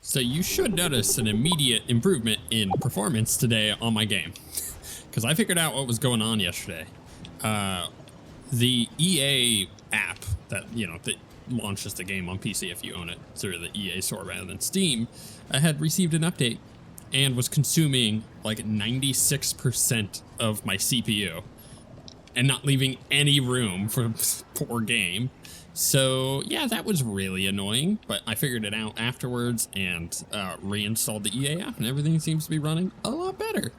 So you should notice an immediate improvement in performance today on my game, because I figured out what was going on yesterday. The EA app that, that launches the game on PC if you own it through the EA store rather than Steam, had received an update and was consuming like 96% of my CPU and not leaving any room for poor game. So yeah, that was really annoying, but I figured it out afterwards and reinstalled the EA app, and everything seems to be running a lot better.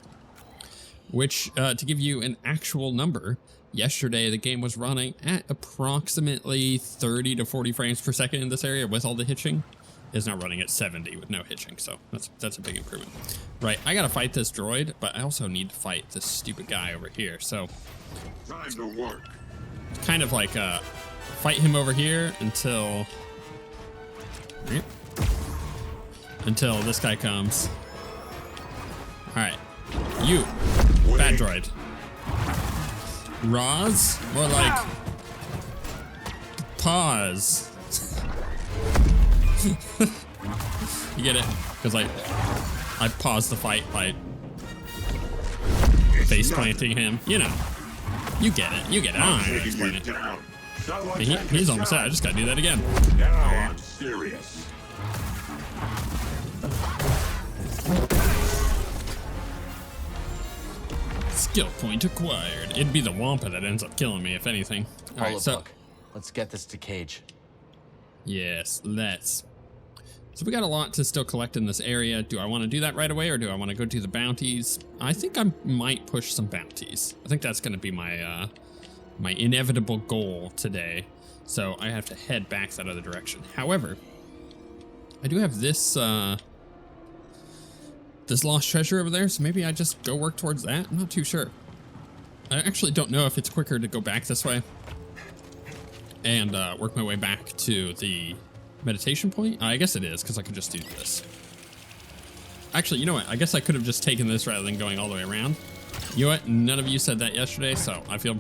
Which, to give you an actual number, yesterday the game was running at approximately 30 to 40 frames per second in this area with all the hitching. It's now running at 70 with no hitching, so that's a big improvement. Right, I gotta fight this droid, but I also need to fight this stupid guy over here, so... Time to work. It's kind of like, fight him over here until this guy comes. Alright, you, bad droid. Roz, more like pause. You get it? Because I paused the fight by face planting him. You know, you get it. You get it. I don't have to explain it. He's almost out. I just gotta do that again. Now I'm serious. Skill point acquired. It'd be the Wampa that ends up killing me, if anything. All right, so let's get this to Cage. yes, let's. So we got a lot to still collect in this area. Do I want to do that right away, or do I want to go do the bounties? I think I might push some bounties. I think that's going to be my my inevitable goal today. So I have to head back that other direction. However, I do have this this lost treasure over there, so maybe I just go work towards that. I'm not too sure. I actually don't know if it's quicker to go back this way and work my way back to the meditation point. I guess it is, because I could just do this. Actually, you know what? I guess I could have just taken this rather than going all the way around. You know what? None of you said that yesterday, so I feel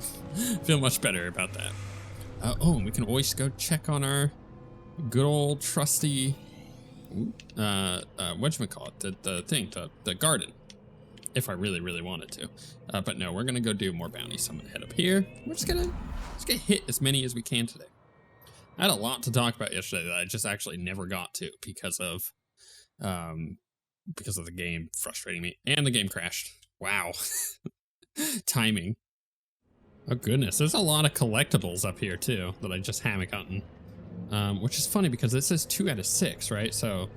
much better about that. Oh, and we can always go check on our good old trusty whatchamacallit, the garden, if I really wanted to. But no, we're gonna go do more bounties. So I'm gonna head up here. We're just gonna hit as many as we can today. I had a lot to talk about yesterday that I just actually never got to because of the game frustrating me, and the game crashed. Wow. Timing. Oh goodness, there's a lot of collectibles up here too that I just haven't gotten. Which is funny because it says 2 out of 6, right? So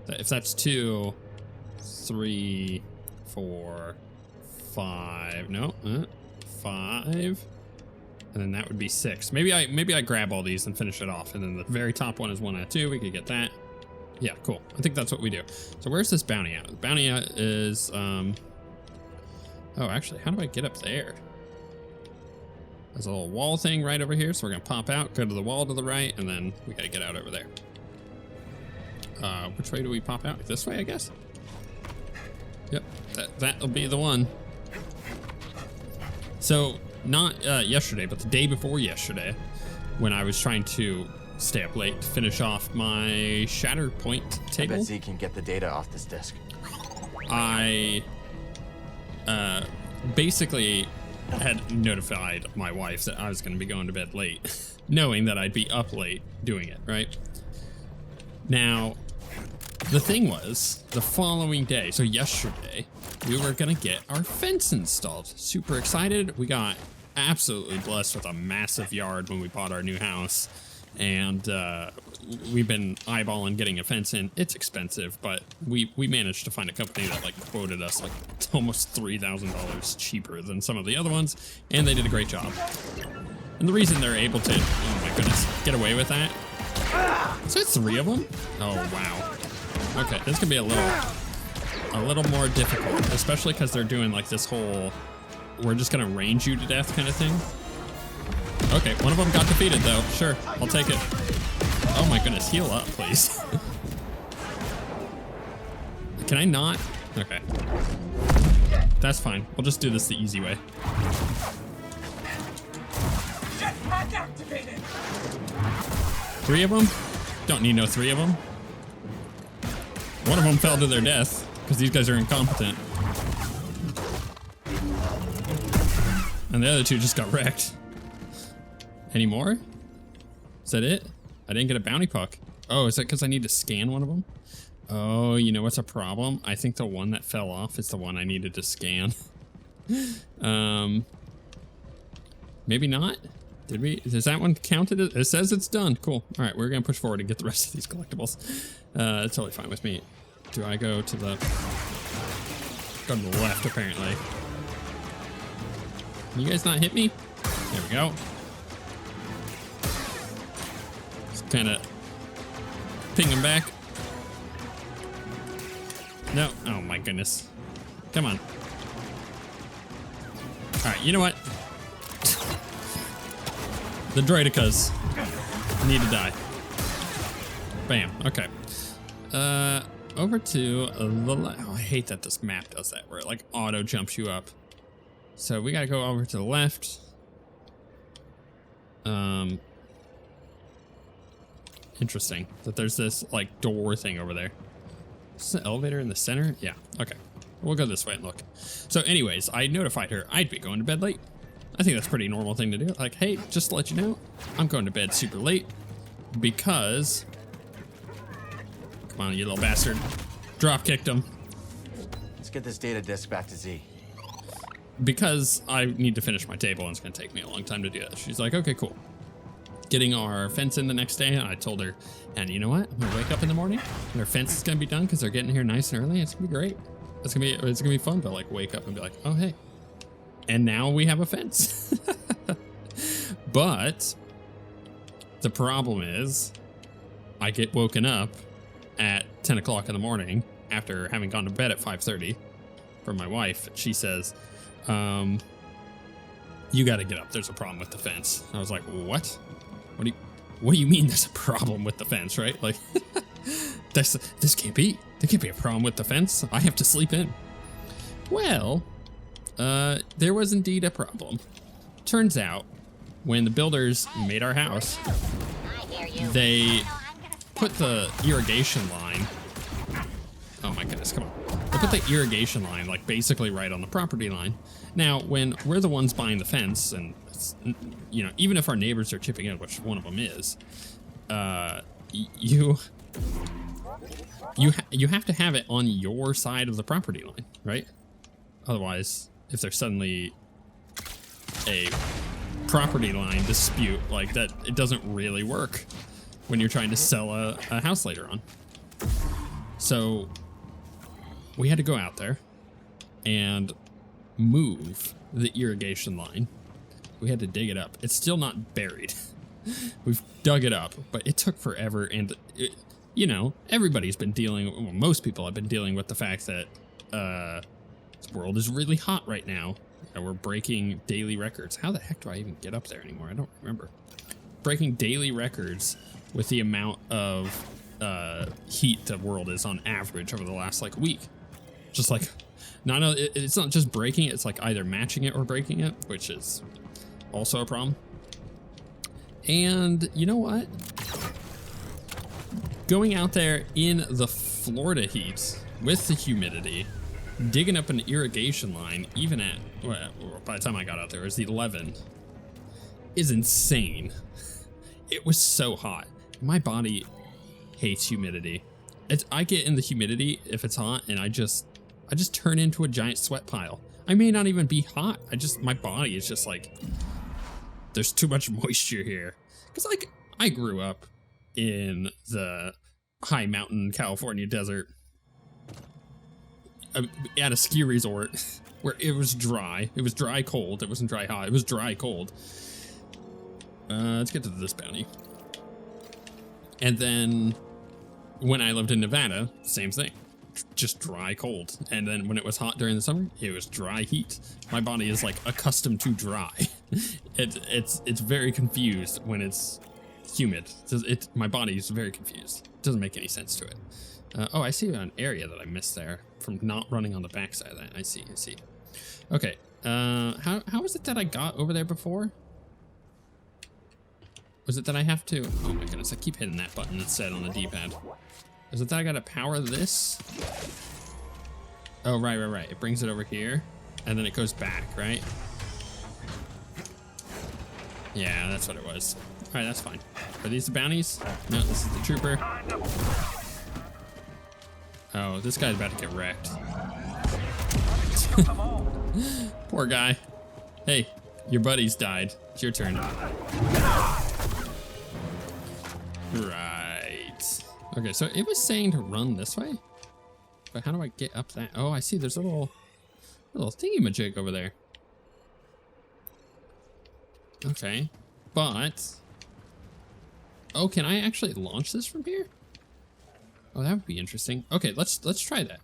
if that's 2, 3, 4, 5, no, 5, and then that would be 6. Maybe I grab all these and finish it off, and then the very top one is 1 out of 2. We could get that. Yeah, cool. I think that's what we do. So where's this bounty at? The bounty at is oh, actually, how do I get up there? There's a little wall thing right over here, so we're gonna pop out, go to the wall to the right, and then we gotta get out over there. Which way do we pop out? This way, I guess? Yep, that'll be the one. So, not yesterday, but the day before yesterday, when I was trying to stay up late to finish off my shatter point table. I bet Z can get the data off this disk. I basically had notified my wife that I was going to be going to bed late, knowing that I'd be up late doing it, right? Now, the thing was, the following day, so yesterday, we were going to get our fence installed. Super excited. We got absolutely blessed with a massive yard when we bought our new house, and we've been eyeballing getting a fence in. It's expensive, but we managed to find a company that like quoted us like almost $3,000 cheaper than some of the other ones, and they did a great job. And the reason they're able to, oh my goodness, get away with that. Is there 3 of them? Oh wow. Okay, this could be a little more difficult, especially because they're doing like this whole we're just gonna range you to death kind of thing. Okay, one of them got defeated though. Sure, I'll take it. Oh my goodness, heal up, please. Can I not? Okay. That's fine. We'll just do this the easy way. Jetpack activated. 3 of them? Don't need no 3 of them. One of them fell to their death because these guys are incompetent. And the other two just got wrecked. Any more? Is that it? I didn't get a bounty puck. Oh, is that because I need to scan one of them? Oh, you know what's a problem? I think the one that fell off is the one I needed to scan. Maybe not? Did we? Is that one counted? It says it's done. Cool. All right, we're gonna push forward and get the rest of these collectibles. It's totally fine with me. Do I go to the... Go to the left, apparently. Can you guys not hit me? There we go. Just kind of ping them back. No. Oh my goodness. Come on. All right, you know what? The droidicas need to die. Bam. Okay. Over to the left. Oh, I hate that this map does that, where it like auto jumps you up. So we gotta go over to the left. Interesting that there's this like door thing over there. Is the elevator in the center? Yeah. Okay. We'll go this way and look. So anyways, I notified her I'd be going to bed late. I think that's a pretty normal thing to do. Like, hey, just to let you know, I'm going to bed super late because... Come on, you little bastard. Drop kicked him. Let's get this data disk back to Z. Because I need to finish my table and it's going to take me a long time to do that. She's like, okay, cool. Getting our fence in the next day, and I told her, and you know what? I'm going to wake up in the morning and our fence is going to be done because they're getting here nice and early. It's going to be great. It's going to be fun to like wake up and be like, oh, hey. And now we have a fence. But the problem is I get woken up at 10 o'clock in the morning after having gone to bed at 5:30 from my wife. She says, you got to get up. There's a problem with the fence. I was like, what? What do you mean there's a problem with the fence, right? Like, this can't be. There can't be a problem with the fence. I have to sleep in. Well, there was indeed a problem. Turns out, when the builders made our house, they put the irrigation line. Oh my goodness, come on. They put the irrigation line like basically right on the property line. Now, when we're the ones buying the fence, and it's, you know, even if our neighbors are chipping in, which one of them is, you have to have it on your side of the property line, right? Otherwise, if there's suddenly a property line dispute like that, it doesn't really work when you're trying to sell a house later on. So we had to go out there and move the irrigation line. We had to dig it up. It's still not buried. We've dug it up, but it took forever. And it, you know, everybody's been dealing, well, most people have been dealing with the fact that this world is really hot right now. And we're breaking daily records. How the heck do I even get up there anymore? I don't remember. Breaking daily records with the amount of heat the world is on average over the last like week. Just like, it's not just breaking it, it's like either matching it or breaking it, which is also a problem. And you know what? Going out there in the Florida heat with the humidity, digging up an irrigation line, even at, well, by the time I got out there, it was 11, is insane. It was so hot. My body hates humidity. I get in the humidity if it's hot, and I just turn into a giant sweat pile. I may not even be hot. My body is just like, there's too much moisture here. Because like, I grew up in the high mountain California desert at a ski resort where it was dry. It was dry cold. It wasn't dry hot. It was dry cold. Let's get to this bounty. And then when I lived in Nevada, same thing. Just dry cold. And then when it was hot during the summer, it was dry heat. My body is like accustomed to dry. It's very confused when it's humid. My body is very confused. It doesn't make any sense to it. Oh, I see an area that I missed there from not running on the backside of that. I see. Okay. How is it that I got over there before? Was it that I have to? Oh my goodness, I keep hitting that button instead on the D-pad. Is it that I gotta power this? Oh, right. It brings it over here, and then it goes back, right? Yeah, that's what it was. All right, that's fine. Are these the bounties? No, this is the trooper. Oh, this guy's about to get wrecked. Poor guy. Hey, your buddies died. It's your turn. Right. Okay, so it was saying to run this way, but how do I get up that? Oh, I see. There's a little thingy-majig over there. Okay, but oh, can I actually launch this from here? Oh, that would be interesting. Okay, let's try that.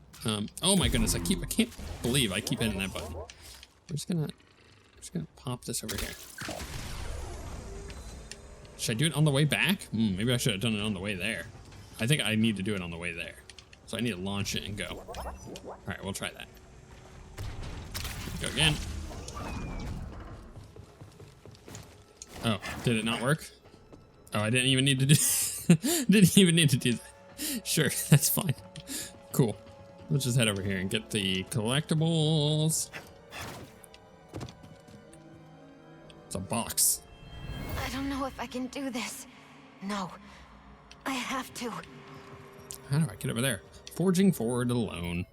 Oh my goodness, I can't believe I keep hitting that button. We're just gonna pop this over here. Should I do it on the way back? Maybe I should have done it on the way there. I think I need to do it on the way there. So I need to launch it and go. All right, we'll try that. Go again. Oh, did it not work? Oh, I didn't even need to do didn't even need to do that. Sure, that's fine. Cool. Let's just head over here and get the collectibles. It's a box. I don't know if I can do this. No, I have to. How do I get over there? Forging forward alone.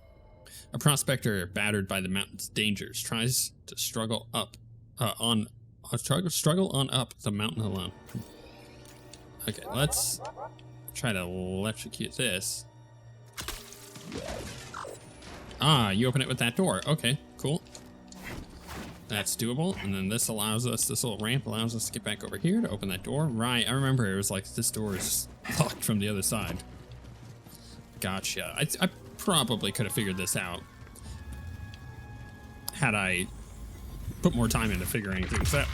A prospector battered by the mountain's dangers tries to struggle up struggle on up the mountain alone. Okay, let's try to electrocute this. Ah, you open it with that door. Okay, cool. That's doable. And then this little ramp allows us to get back over here to open that door. Right, I remember it was like, this door is locked from the other side. Gotcha. I probably could have figured this out had I put more time into figuring things out.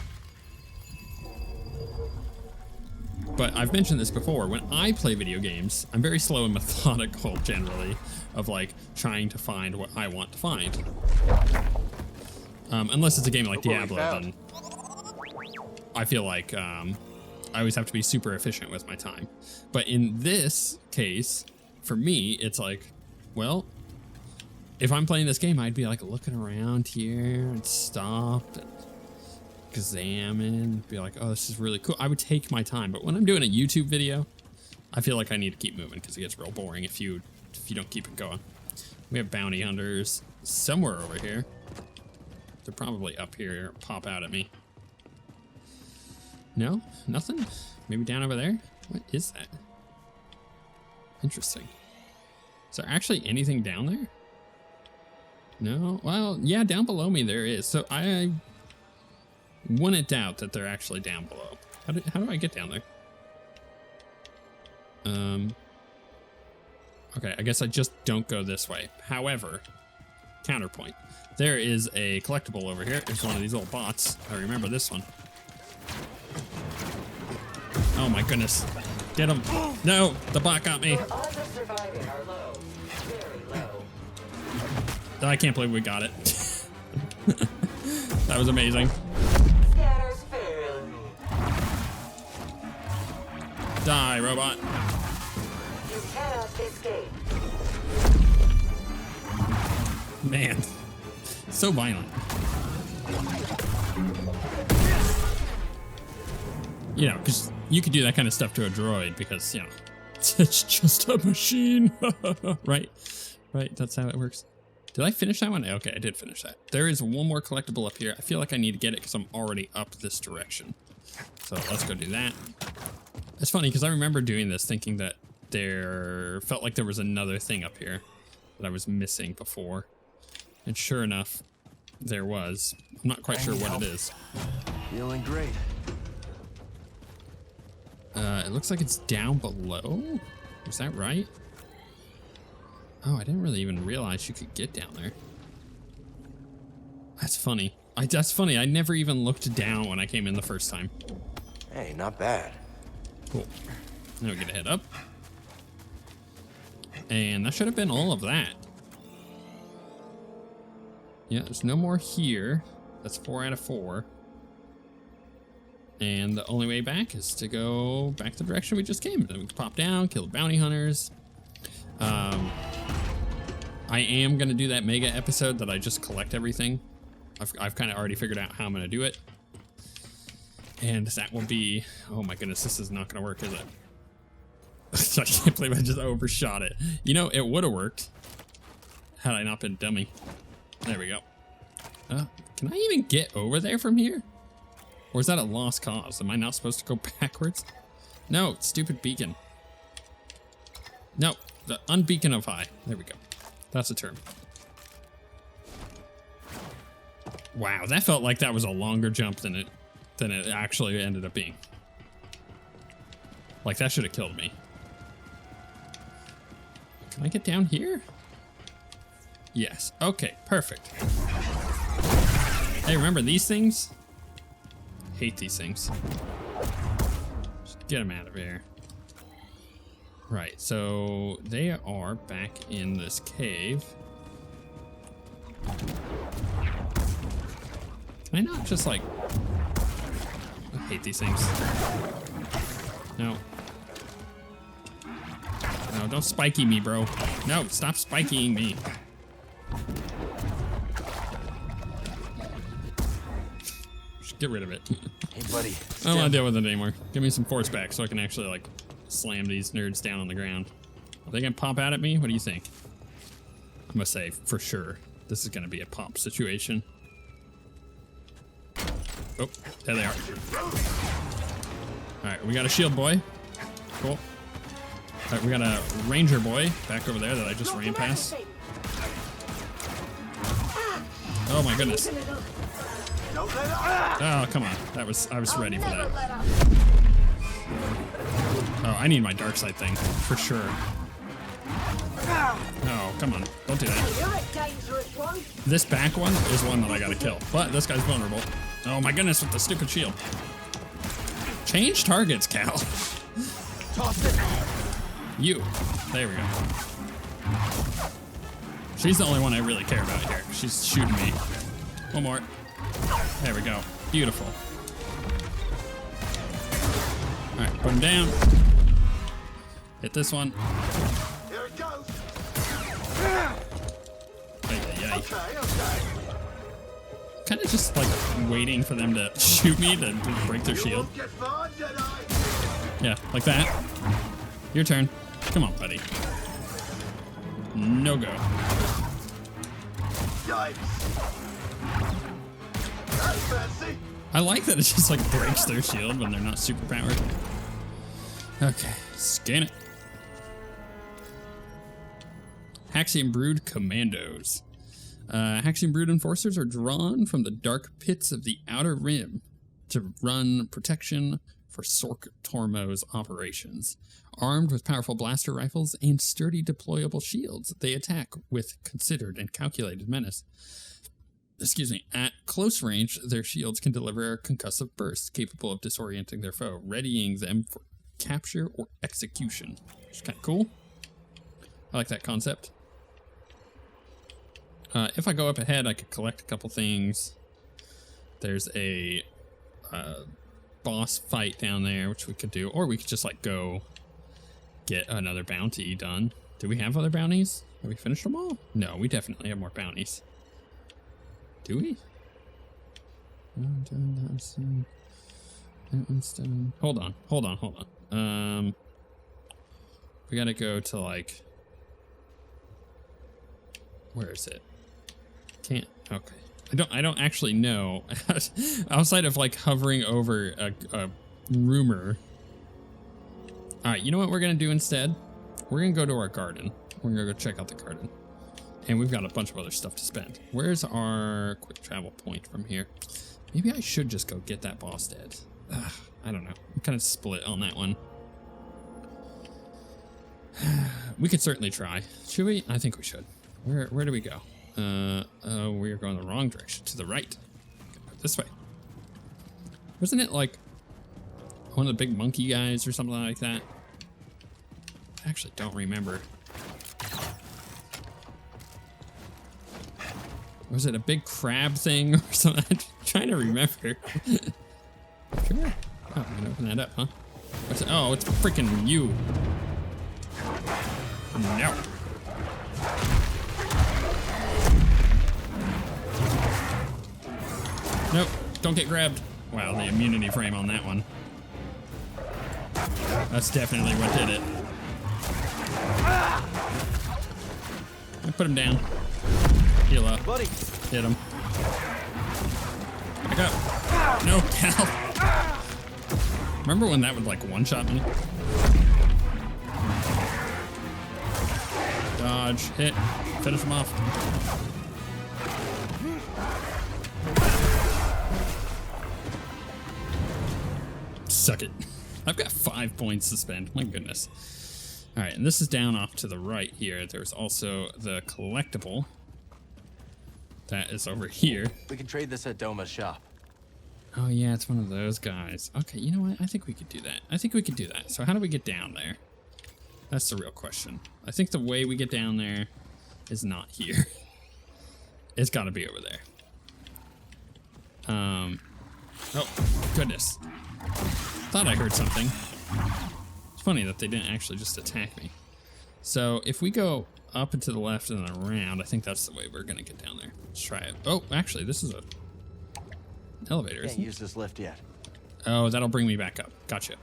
But I've mentioned this before, when I play video games, I'm very slow and methodical generally of like trying to find what I want to find. Unless it's a game like Diablo, then I feel like I always have to be super efficient with my time. But in this case, for me, it's like, well, if I'm playing this game, I'd be like looking around here and stop and examine, be like, oh, this is really cool. I would take my time, but when I'm doing a YouTube video, I feel like I need to keep moving because it gets real boring if you don't keep it going. We have bounty hunters somewhere over here. They're probably up here, pop out at me. No, nothing. Maybe down over there. What is that? Interesting. Is there actually anything down there? No. Well, yeah, down below me there is. So I wouldn't doubt that they're actually down below. How do I get down there? Okay, I guess I just don't go this way. However, counterpoint. There is a collectible over here. It's one of these little bots. I remember this one. Oh my goodness. Get him. No, the bot got me. I can't believe we got it. That was amazing. Die, robot. You cannot escape. Man, so violent. You know, because you could do that kind of stuff to a droid because, you know, it's just a machine. Right? Right, that's how it works. Did I finish that one? Okay, I did finish that. There is one more collectible up here. I feel like I need to get it because I'm already up this direction. So let's go do that. It's funny because I remember doing this thinking that there felt like there was another thing up here that I was missing before. And sure enough, there was. I'm not quite sure what it is. Feeling great. It looks like it's down below. Is that right? Oh, I didn't really even realize you could get down there. That's funny. That's funny. I never even looked down when I came in the first time. Hey, not bad. Cool. Now we get a head up. And that should have been all of that. Yeah, there's no more here. That's 4 out of 4. And the only way back is to go back the direction we just came. Then we can pop down, kill the bounty hunters. I am gonna do that mega episode that I just collect everything. I've kind of already figured out how I'm gonna do it. And that will be, oh my goodness, this is not gonna work, is it? I can't believe I just overshot it. You know, it would have worked had I not been dummy. There we go. Can I even get over there from here? Or is that a lost cause? Am I not supposed to go backwards? No, stupid beacon. No, the unbeaconify. There we go. That's a term. Wow, that felt like that was a longer jump than it actually ended up being. Like, that should have killed me. Can I get down here? Yes. Okay, perfect. Hey, remember these things? Hate these things. Just get them out of here. Right, so they are back in this cave. Can I not just like... I hate these things. No. No, don't spiky me, bro. No, stop spiking me. Just get rid of it. Hey, buddy. I don't want to deal with it anymore. Give me some force back so I can actually, like, slam these nerds down on the ground. Are they gonna pop out at me? What do you think? I'm gonna say, for sure, this is gonna be a pop situation. Oh, there they are. Alright, we got a shield boy. Cool. Alright, we got a ranger boy back over there that I just ran past. Oh my goodness. Oh, come on. I was ready for that. Oh, I need my dark side thing, for sure. Oh, come on. Don't do that. This back one is one that I gotta kill. But this guy's vulnerable. Oh my goodness, with the stupid shield. Change targets, Cal. You. There we go. She's the only one I really care about here. She's shooting me. One more. There we go. Beautiful. Alright, put him down. Hit this one. Here it goes. Kind of just like waiting for them to shoot me to break their shield. Get far, Jedi. Yeah, like that. Your turn. Come on, buddy. No go. Yikes. That's fancy. I like that it just like breaks their shield when they're not super powered. Okay, scan it. Haxian Brood Commandos. Haxian Brood Enforcers are drawn from the dark pits of the Outer Rim to run protection for Sork Tormo's operations. Armed with powerful blaster rifles and sturdy deployable shields, they attack with considered and calculated menace. Excuse me. At close range, their shields can deliver a concussive burst capable of disorienting their foe, readying them for capture or execution. Which is kind of cool. I like that concept. If I go up ahead, I could collect a couple things. There's a boss fight down there, which we could do. Or we could just like go get another bounty done. Do we have other bounties? Have we finished them all? No, we definitely have more bounties. Do we? Hold on. We gotta go to like... Where is it? Can't. Okay. I don't actually know. Outside of like hovering over a rumor. Alright, you know what we're gonna do instead? We're gonna go to our garden. We're gonna go check out the garden. And we've got a bunch of other stuff to spend. Where's our quick travel point from here? Maybe I should just go get that boss dead. Ugh, I don't know. I'm kind of split on that one. We could certainly try. Should we? I think we should. Where do we go? We are going the wrong direction. To the right. This way. Wasn't it like one of the big monkey guys or something like that? I actually don't remember. Was it a big crab thing or something? I'm trying to remember. Sure. Oh, I'm gonna open that up, huh? What's it? Oh, it's freaking you. No. Nope, don't get grabbed. Wow, the immunity frame on that one. That's definitely what did it. I put him down. Heal up. Buddy. Hit him. Back up. No, pal. Remember when that would like one-shot me? Dodge, hit, finish him off. Suck it. I've got 5 points to spend. My goodness. All right, and this is down off to the right here. There's also the collectible. That is over here. We can trade this at Doma's shop. Oh yeah, it's one of those guys. Okay, you know what? I think we could do that. I think we could do that. So how do we get down there? That's the real question. I think the way we get down there is not here. It's got to be over there. Oh, goodness. Thought I heard something. It's funny that they didn't actually just attack me. So if we go up and to the left and then around, I think that's the way we're going to get down there. Let's try it. Oh, actually, this is a elevator, isn't Can't it? use this lift yet. Oh, that'll bring me back up. Gotcha.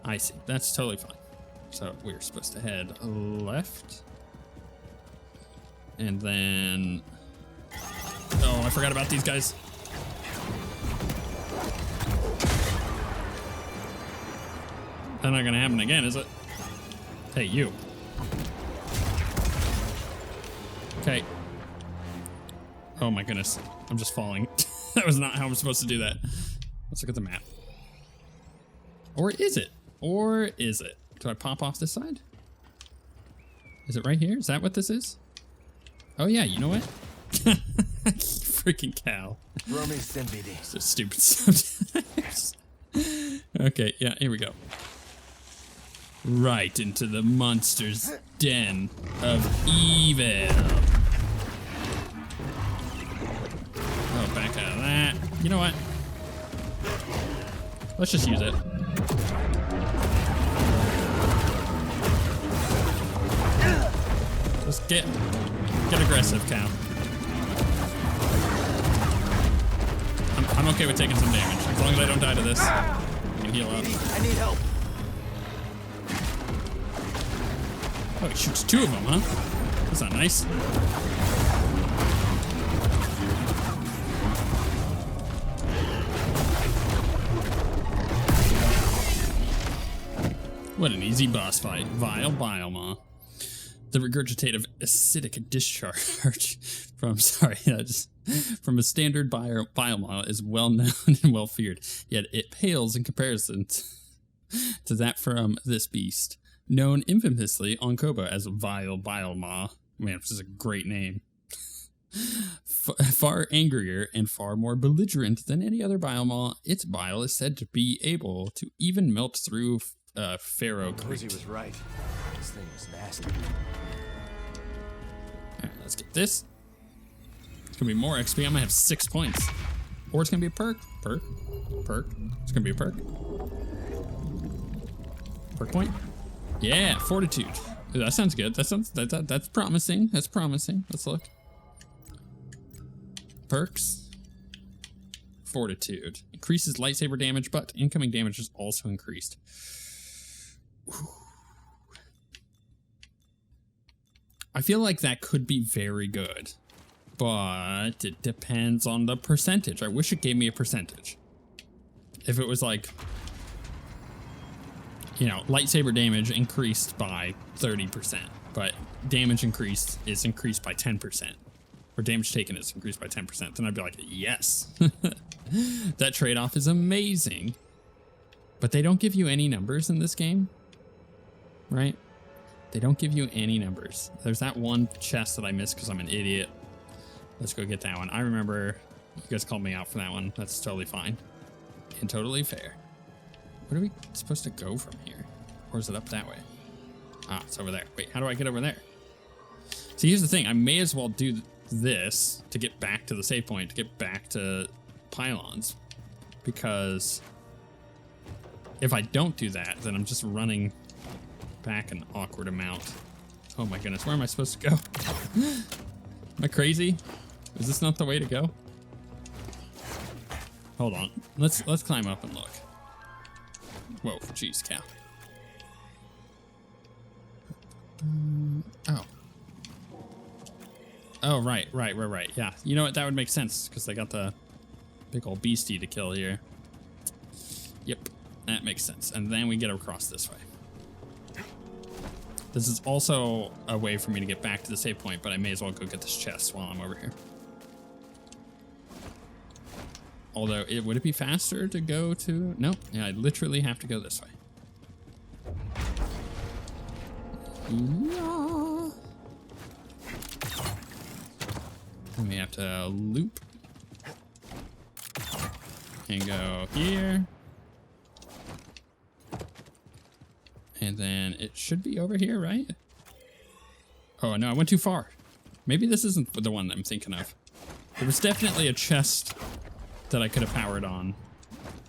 I see. That's totally fine. So we're supposed to head left. And then... Oh, I forgot about these guys. That's not gonna happen again, is it? Hey, you. Okay. Oh my goodness. I'm just falling. That was not how I'm supposed to do that. Let's look at the map. Or is it? Or is it? Do I pop off this side? Is it right here? Is that what this is? Oh yeah, you know what? Freaking cow. Throw me Sim BD. So stupid sometimes. Okay, yeah, here we go. Right into the monster's den of evil. Oh, back out of that. You know what? Let's just use it. Let's get aggressive, cow. I'm okay with taking some damage. As long as I don't die to this. I can heal up. I need help. Oh, he shoots 2 of them, huh? That's not nice. What an easy boss fight. Vile Bioma. The regurgitative acidic discharge from a standard Bioma is well known and well feared, yet it pales in comparison to that from this beast, known infamously on Koba as Vile Bioma. Man, this is a great name. Far angrier and far more belligerent than any other Bioma, its bile is said to be able to even melt through ferrocrete. Rosie was right. This thing was nasty. Alright, let's get this. It's gonna be more XP. I'm gonna have 6 points. Or it's gonna be a perk. Perk. It's gonna be a perk. Perk point. Yeah, Fortitude. Ooh, that sounds good. That's promising. That's promising. Let's look. Perks. Fortitude. Increases lightsaber damage, but incoming damage is also increased. Whew. I feel like that could be very good, but it depends on the percentage. I wish it gave me a percentage. If it was like, you know, lightsaber damage increased by 30%, but damage increased is increased by 10%, or damage taken is increased by 10%, then I'd be like, yes. That trade-off is amazing. But they don't give you any numbers in this game, right? They don't give you any numbers. There's that one chest that I missed because I'm an idiot. Let's go get that one. I remember you guys called me out for that one. That's totally fine and totally fair. Where are we supposed to go from here? Or is it up that way? Ah, it's over there. Wait, how do I get over there? See, here's the thing. I may as well do this to get back to the save point, to get back to pylons. Because if I don't do that, then I'm just running back an awkward amount. Oh my goodness, where am I supposed to go? Am I crazy? Is this not the way to go? Hold on. Let's climb up and look. Whoa, jeez, cow. Oh. Oh, right. Yeah. You know what? That would make sense because they got the big old beastie to kill here. Yep. That makes sense. And then we get across this way. This is also a way for me to get back to the save point, but I may as well go get this chest while I'm over here. Although, would it be faster to go to... No. Yeah, I literally have to go this way. Yeah. And we have to loop. And go here. And then it should be over here, right? Oh, no, I went too far. Maybe this isn't the one that I'm thinking of. There was definitely a chest that I could have powered on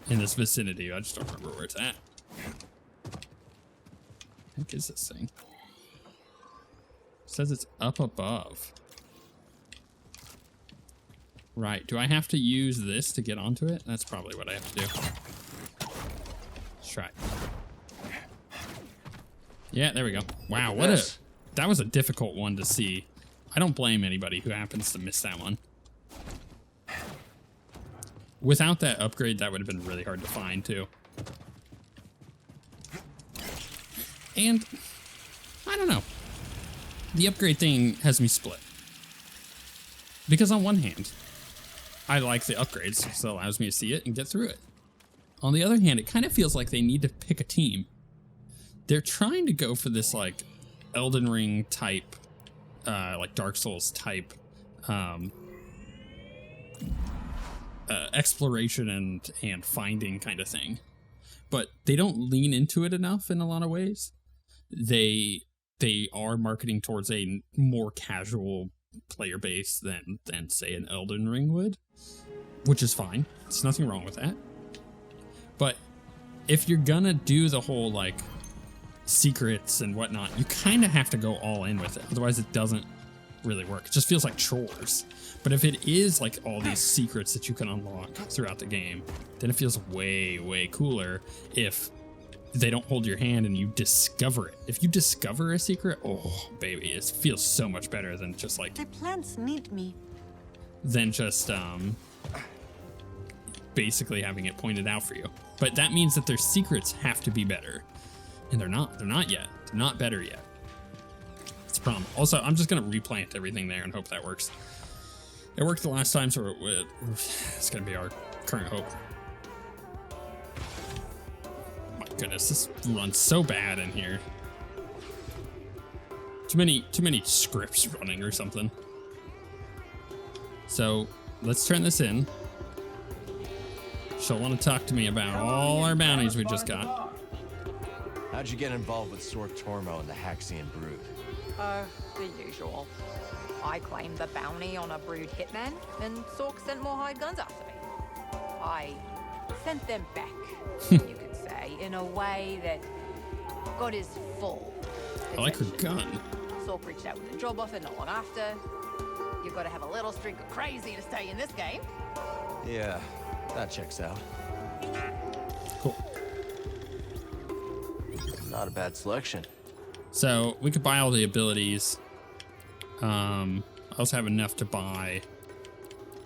in this vicinity. I just don't remember where it's at. What the heck is this thing? It says it's up above. Right, do I have to use this to get onto it? That's probably what I have to do. Let's try it. Yeah, there we go. Wow, that was a difficult one to see. I don't blame anybody who happens to miss that one. Without that upgrade, that would have been really hard to find, too. And, I don't know. The upgrade thing has me split. Because on one hand, I like the upgrades, because it allows me to see it and get through it. On the other hand, it kind of feels like they need to pick a team. They're trying to go for this, like, Elden Ring type, like Dark Souls type, exploration and finding kind of thing. But they don't lean into it enough in a lot of ways. They are marketing towards a more casual player base than say an Elden Ring would, which is fine. There's nothing wrong with that. But if you're gonna do the whole like secrets and whatnot, you kind of have to go all in with it. Otherwise it doesn't really work. It just feels like chores. But if it is like all these secrets that you can unlock throughout the game, then it feels way cooler if they don't hold your hand and you discover it. If you discover a secret, oh baby, it feels so much better than just like the plants need me. Than just basically having it pointed out for you. But that means that their secrets have to be better. And they're not yet. They're not better yet. It's a problem. Also, I'm just gonna replant everything there and hope that works. It worked the last time, so it's gonna be our current hope. My goodness, this runs so bad in here. Too many scripts running or something. So let's turn this in. She'll want to talk to me about all our bounties we just got. How'd you get involved with Sor Tormo and the Haxian Brood? The usual. I claimed the bounty on a brood hitman, and Sork sent more hired guns after me. I sent them back, you could say, in a way that got his full attention. I like her gun. Sork reached out with a job offer not long after. You've got to have a little streak of crazy to stay in this game. Yeah, that checks out. Cool. Not a bad selection. So we could buy all the abilities. I also have enough to buy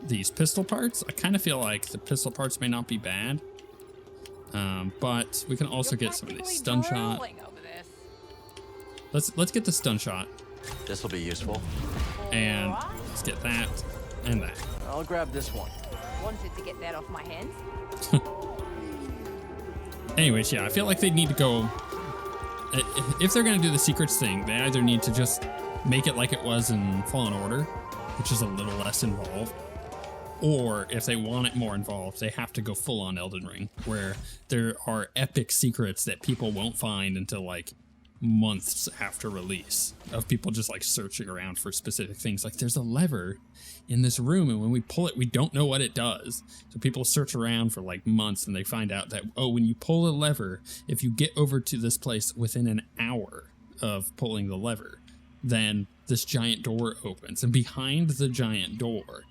these pistol parts. I kind of feel like the pistol parts may not be bad. But we can also get some of these stun shot. Let's get the stun shot. This will be useful. And let's get that and that. I'll grab this one. Wanted to get that off my hands. Anyways, yeah, I feel like they need to go... If they're going to do the secrets thing, they either need to just make it like it was in Fallen Order, which is a little less involved, or if they want it more involved, they have to go full on Elden Ring, where there are epic secrets that people won't find until like months after release of people just like searching around for specific things. Like there's a lever in this room, and when we pull it, we don't know what it does. So people search around for like months, and they find out that, oh, when you pull a lever, if you get over to this place within an hour of pulling the lever, then this giant door opens, and behind the giant door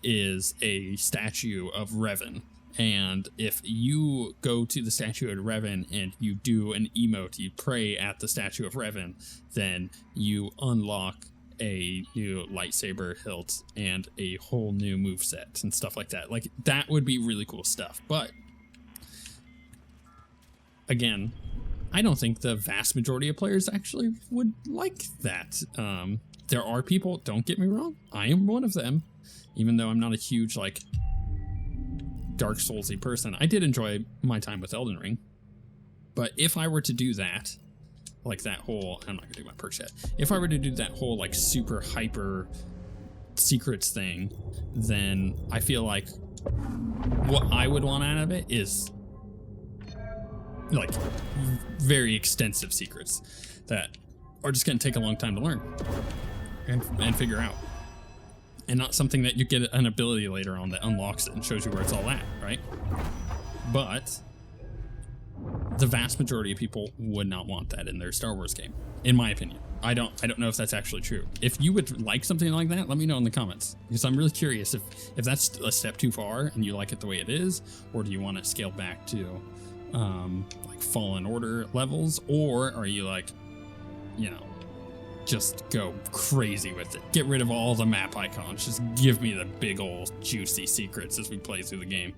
is a statue of Revan. And if you go to the statue of Revan and you do an emote, you pray at the statue of Revan, then you unlock a new lightsaber hilt and a whole new moveset and stuff like that. Like, that would be really cool stuff. But again, I don't think the vast majority of players actually would like that. There are people, don't get me wrong, I am one of them, even though I'm not a huge like Dark Soulsy person. I did enjoy my time with Elden Ring, but if I were to do that, like that whole, I'm not gonna do my perks yet. If I were to do that whole like super hyper secrets thing, then I feel like what I would want out of it is like very extensive secrets that are just gonna take a long time to learn and figure out. And not something that you get an ability later on that unlocks it and shows you where it's all at, right? But the vast majority of people would not want that in their Star Wars game, in my opinion. I don't know if that's actually true. If you would like something like that, let me know in the comments, because I'm really curious if that's a step too far and you like it the way it is, or do you want to scale back to like Fallen Order levels, or are you like, you know, just go crazy with it. Get rid of all the map icons. Just give me the big old juicy secrets as we play through the game.